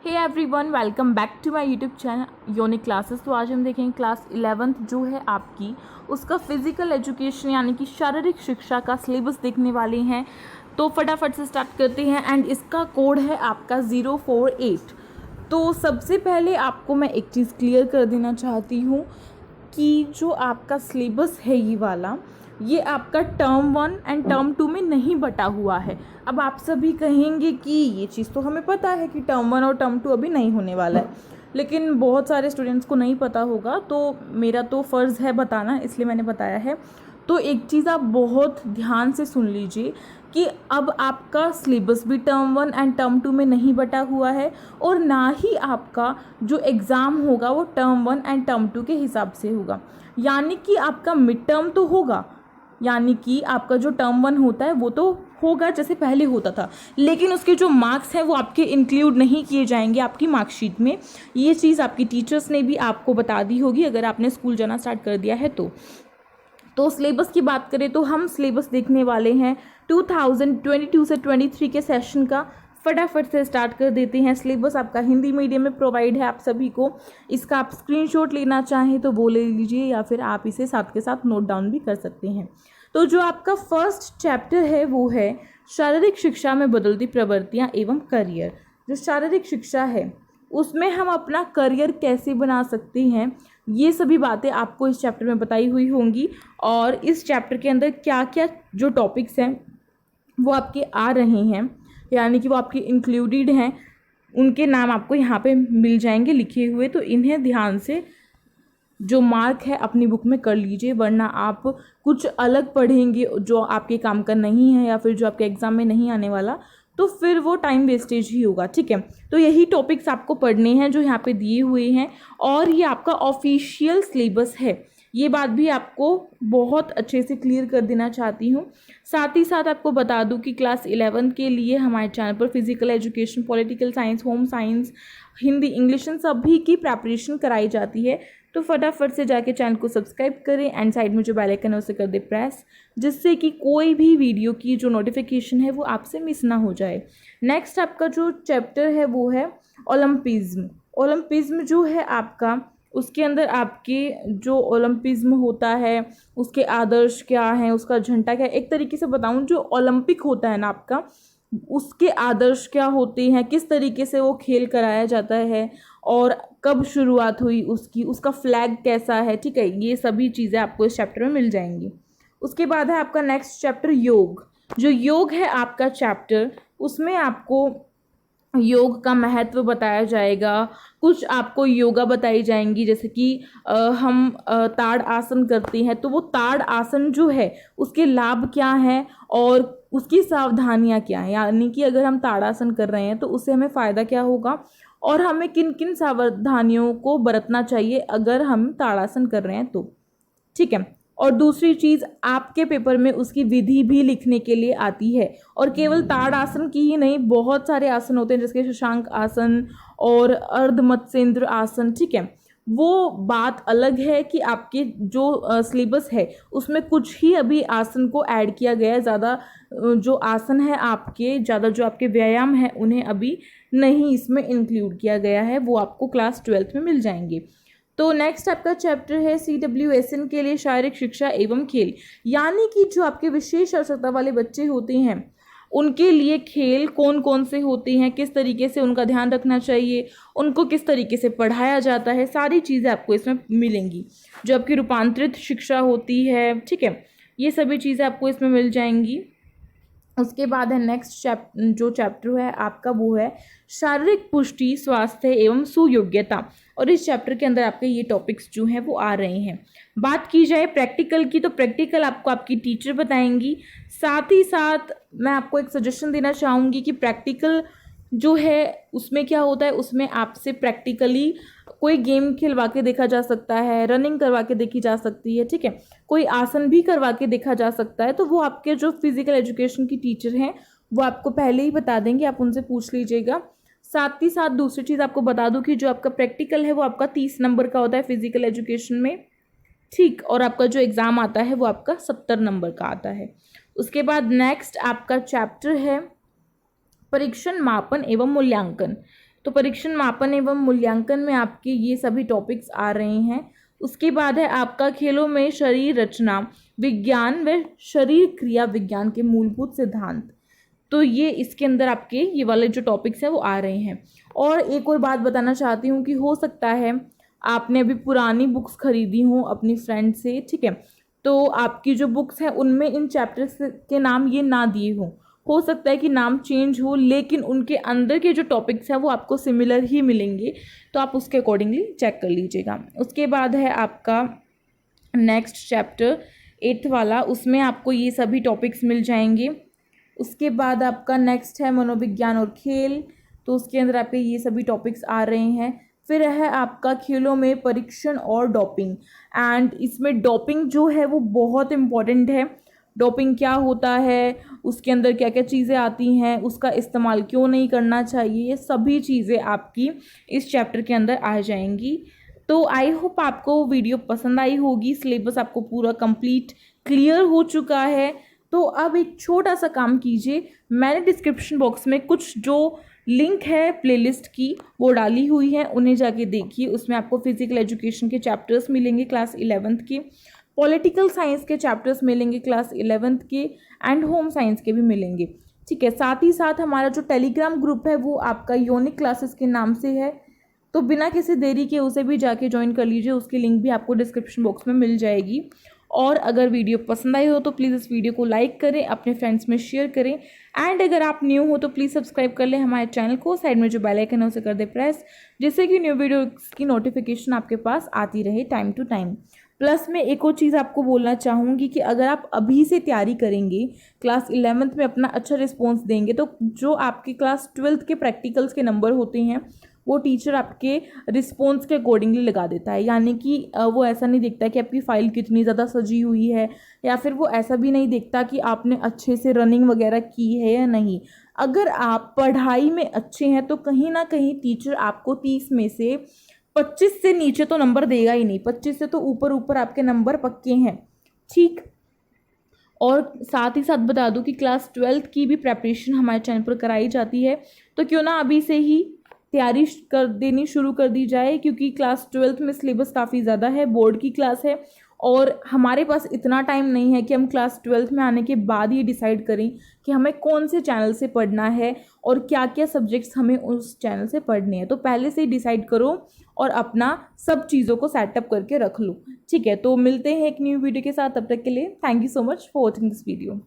Hey everyone, welcome back to my YouTube channel योनिक classes. तो आज हम देखेंगे क्लास 11th जो है आपकी, उसका फिजिकल एजुकेशन यानी कि शारीरिक शिक्षा का सिलेबस देखने वाले हैं। तो फटाफट से स्टार्ट करते हैं एंड इसका कोड है आपका 048। तो सबसे पहले आपको मैं एक चीज़ क्लियर कर देना चाहती हूँ कि जो आपका सिलेबस है ये वाला, ये आपका टर्म 1 एंड टर्म 2 में नहीं बटा हुआ है। अब आप सभी कहेंगे कि ये चीज़ तो हमें पता है कि टर्म 1 और टर्म 2 अभी नहीं होने वाला है, लेकिन बहुत सारे स्टूडेंट्स को नहीं पता होगा, तो मेरा तो फ़र्ज़ है बताना, इसलिए मैंने बताया है। तो एक चीज़ आप बहुत ध्यान से सुन लीजिए कि अब आपका सिलेबस भी टर्म 1 एंड टर्म 2 में नहीं बटा हुआ है, और ना ही आपका जो एग्ज़ाम होगा वो टर्म 1 एंड टर्म 2 के हिसाब से होगा। यानी कि आपका मिड टर्म तो होगा, यानी कि आपका जो टर्म 1 होता है वो तो होगा जैसे पहले होता था, लेकिन उसके जो मार्क्स हैं वो आपके इंक्लूड नहीं किए जाएंगे आपकी मार्कशीट में। ये चीज़ आपकी टीचर्स ने भी आपको बता दी होगी अगर आपने स्कूल जाना स्टार्ट कर दिया है तो सिलेबस की बात करें तो हम सिलेबस देखने वाले हैं 2022 से 23 के सेशन का। फटाफट से स्टार्ट कर देते हैं। सिलेबस आपका हिंदी मीडियम में प्रोवाइड है आप सभी को। इसका आप स्क्रीनशॉट लेना चाहें तो वो ले लीजिए, या फिर आप इसे साथ के साथ नोट डाउन भी कर सकते हैं। तो जो आपका फर्स्ट चैप्टर है वो है शारीरिक शिक्षा में बदलती प्रवृत्तियाँ एवं करियर। जो शारीरिक शिक्षा है उसमें हम अपना करियर कैसे बना सकते हैं, ये सभी बातें आपको इस चैप्टर में बताई हुई होंगी। और इस चैप्टर के अंदर क्या क्या जो टॉपिक्स हैं वो आपके आ रहे हैं, यानी कि वो आपके इंक्लूडेड हैं, उनके नाम आपको यहाँ पे मिल जाएंगे लिखे हुए। तो इन्हें ध्यान से जो मार्क है अपनी बुक में कर लीजिए, वरना आप कुछ अलग पढ़ेंगे जो आपके काम का नहीं है या फिर जो आपके एग्ज़ाम में नहीं आने वाला, तो फिर वो टाइम वेस्टेज ही होगा। ठीक है, तो यही टॉपिक्स आपको पढ़ने हैं जो यहाँ पे दिए हुए हैं, और ये आपका ऑफिशियल सिलेबस है। ये बात भी आपको बहुत अच्छे से क्लियर कर देना चाहती हूँ। साथ ही साथ आपको बता दूँ कि क्लास 11 के लिए हमारे चैनल पर physical education, political science, home science, Hindi, English सभी की प्रेपरेशन कराई जाती है। तो फटाफट से जाके चैनल को सब्सक्राइब करें एंड साइड में जो बेल आइकन है उसे कर दे प्रेस, जिससे कि कोई भी वीडियो की जो नोटिफिकेशन है वो आपसे मिस ना हो जाए। नेक्स्ट आपका जो चैप्टर है वो है ओलंपिज्म। ओलंपिज्म जो है आपका, उसके अंदर आपके जो ओलंपिज्म होता है उसके आदर्श क्या हैं, उसका झंडा क्या है। एक तरीके से बताऊं, जो ओलंपिक होता है ना आपका, उसके आदर्श क्या होते हैं, किस तरीके से वो खेल कराया जाता है और कब शुरुआत हुई उसकी, उसका फ्लैग कैसा है। ठीक है, ये सभी चीज़ें आपको इस चैप्टर में मिल जाएंगी। उसके बाद है आपका नेक्स्ट चैप्टर योग। जो योग है आपका चैप्टर, उसमें आपको योग का महत्व बताया जाएगा। कुछ आपको योगा बताई जाएंगी, जैसे कि हम ताड़ आसन करते हैं, तो वो ताड़ आसन जो है उसके लाभ क्या हैं और उसकी सावधानियां क्या हैं। यानी कि अगर हम ताड़ासन कर रहे हैं तो उससे हमें फ़ायदा क्या होगा और हमें किन किन सावधानियों को बरतना चाहिए अगर हम ताड़ासन कर रहे हैं तो। ठीक है, और दूसरी चीज़, आपके पेपर में उसकी विधि भी लिखने के लिए आती है, और केवल ताड़ आसन की ही नहीं, बहुत सारे आसन होते हैं जैसे शशांक आसन और अर्ध मत्स्येंद्र आसन। ठीक है, वो बात अलग है कि आपके जो सिलेबस है उसमें कुछ ही अभी आसन को ऐड किया गया है, ज़्यादा जो आसन है आपके, ज़्यादा जो आपके व्यायाम है उन्हें अभी नहीं इसमें इंक्लूड किया गया है, वो आपको क्लास 12th में मिल जाएंगे। तो नेक्स्ट आपका चैप्टर है CWSN के लिए शारीरिक शिक्षा एवं खेल। यानी कि जो आपके विशेष आवश्यकता वाले बच्चे होते हैं उनके लिए खेल कौन कौन से होते हैं, किस तरीके से उनका ध्यान रखना चाहिए, उनको किस तरीके से पढ़ाया जाता है, सारी चीज़ें आपको इसमें मिलेंगी। जो आपकी रूपांतरित शिक्षा होती है, ठीक है, ये सभी चीज़ें आपको इसमें मिल जाएंगी। उसके बाद है नेक्स्ट जो चैप्टर है आपका वो है शारीरिक पुष्टि, स्वास्थ्य एवं सुयोग्यता। और इस चैप्टर के अंदर आपके ये टॉपिक्स जो हैं वो आ रहे हैं। बात की जाए प्रैक्टिकल की, तो प्रैक्टिकल आपको आपकी टीचर बताएंगी। साथ ही साथ मैं आपको एक सजेशन देना चाहूँगी कि प्रैक्टिकल जो है उसमें क्या होता है, उसमें आपसे प्रैक्टिकली कोई गेम खिलवा के देखा जा सकता है, रनिंग करवा के देखी जा सकती है। ठीक है, कोई आसन भी करवा के देखा जा सकता है। तो वो आपके जो फिजिकल एजुकेशन की टीचर हैं वो आपको पहले ही बता देंगे, आप उनसे पूछ लीजिएगा। साथ ही साथ दूसरी चीज़ आपको बता दूं कि जो आपका प्रैक्टिकल है वो आपका 30 नंबर का होता है फिजिकल एजुकेशन में। ठीक, और आपका जो एग्ज़ाम आता है वो आपका 70 नंबर का आता है। उसके बाद नेक्स्ट आपका चैप्टर है परीक्षण, मापन एवं मूल्यांकन। तो परीक्षण, मापन एवं मूल्यांकन में आपके ये सभी टॉपिक्स आ रहे हैं। उसके बाद है आपका खेलों में शरीर रचना विज्ञान व शरीर क्रिया विज्ञान के मूलभूत सिद्धांत। तो ये इसके अंदर आपके ये वाले जो टॉपिक्स हैं वो आ रहे हैं। और एक और बात बताना चाहती हूँ कि हो सकता है आपने अभी पुरानी बुक्स खरीदी हों अपनी फ्रेंड से, ठीक है, तो आपकी जो बुक्स हैं उनमें इन चैप्टर्स के नाम ये ना दिए हों। हो सकता है कि नाम चेंज हो, लेकिन उनके अंदर के जो टॉपिक्स हैं वो आपको सिमिलर ही मिलेंगे, तो आप उसके अकॉर्डिंगली चेक कर लीजिएगा। उसके बाद है आपका नेक्स्ट चैप्टर 8th वाला, उसमें आपको ये सभी टॉपिक्स मिल जाएंगे। उसके बाद आपका नेक्स्ट है मनोविज्ञान और खेल, तो उसके अंदर आपके ये सभी टॉपिक्स आ रहे हैं। फिर है आपका खेलों में परीक्षण और डोपिंग, एंड इसमें डोपिंग जो है वो बहुत इम्पॉर्टेंट है। डोपिंग क्या होता है, उसके अंदर क्या क्या चीज़ें आती हैं, उसका इस्तेमाल क्यों नहीं करना चाहिए, ये सभी चीज़ें आपकी इस चैप्टर के अंदर आ जाएंगी। तो आई होप आपको वीडियो पसंद आई होगी। सिलेबस आपको पूरा कंप्लीट क्लियर हो चुका है। तो अब एक छोटा सा काम कीजिए, मैंने डिस्क्रिप्शन बॉक्स में कुछ जो लिंक है प्लेलिस्ट की वो डाली हुई है, उन्हें जाके देखिए। उसमें आपको फिजिकल एजुकेशन के चैप्टर्स मिलेंगे क्लास 11th के, पॉलिटिकल साइंस के चैप्टर्स मिलेंगे क्लास 11th के, एंड होम साइंस के भी मिलेंगे, ठीक है। साथ ही साथ हमारा जो टेलीग्राम ग्रुप है वो आपका यूनिक क्लासेस के नाम से है, तो बिना किसी देरी के उसे भी जाके ज्वाइन कर लीजिए। उसकी लिंक भी आपको डिस्क्रिप्शन बॉक्स में मिल जाएगी। और अगर वीडियो पसंद आई हो तो प्लीज़ इस वीडियो को लाइक करें, अपने फ्रेंड्स में शेयर करें, एंड अगर आप न्यू हो तो प्लीज़ सब्सक्राइब कर लें हमारे चैनल को। साइड में जो बेल आइकन है उसे कर दे प्रेस, जिससे कि न्यू वीडियो की नोटिफिकेशन आपके पास आती रहे टाइम टू टाइम। प्लस मैं एक और चीज़ आपको बोलना चाहूँगी कि अगर आप अभी से तैयारी करेंगे, क्लास 11th में अपना अच्छा रिस्पॉन्स देंगे, तो जो आपके क्लास 12th के प्रैक्टिकल्स के नंबर होते हैं वो टीचर आपके रिस्पॉन्स के अकॉर्डिंगली लगा देता है। यानी कि वो ऐसा नहीं देखता कि आपकी फ़ाइल कितनी ज़्यादा सजी हुई है, या फिर वो ऐसा भी नहीं देखता कि आपने अच्छे से रनिंग वगैरह की है या नहीं। अगर आप पढ़ाई में अच्छे हैं तो कहीं ना कहीं टीचर आपको 30 में से 25 से नीचे तो नंबर देगा ही नहीं, 25 से तो ऊपर ऊपर आपके नंबर पक्के हैं, ठीक। और साथ ही साथ बता दूं कि क्लास 12th की भी प्रेपरेशन हमारे चैनल पर कराई जाती है, तो क्यों ना अभी से ही तैयारी कर देनी शुरू कर दी जाए, क्योंकि क्लास 12th में सिलेबस काफ़ी ज़्यादा है, बोर्ड की क्लास है, और हमारे पास इतना टाइम नहीं है कि हम क्लास 12th में आने के बाद ये डिसाइड करें कि हमें कौन से चैनल से पढ़ना है और क्या क्या सब्जेक्ट्स हमें उस चैनल से पढ़ने हैं। तो पहले से ही डिसाइड करो और अपना सब चीज़ों को सेटअप करके रख लो, ठीक है। तो मिलते हैं एक न्यू वीडियो के साथ, तब तक के लिए thank you so much for watching this video.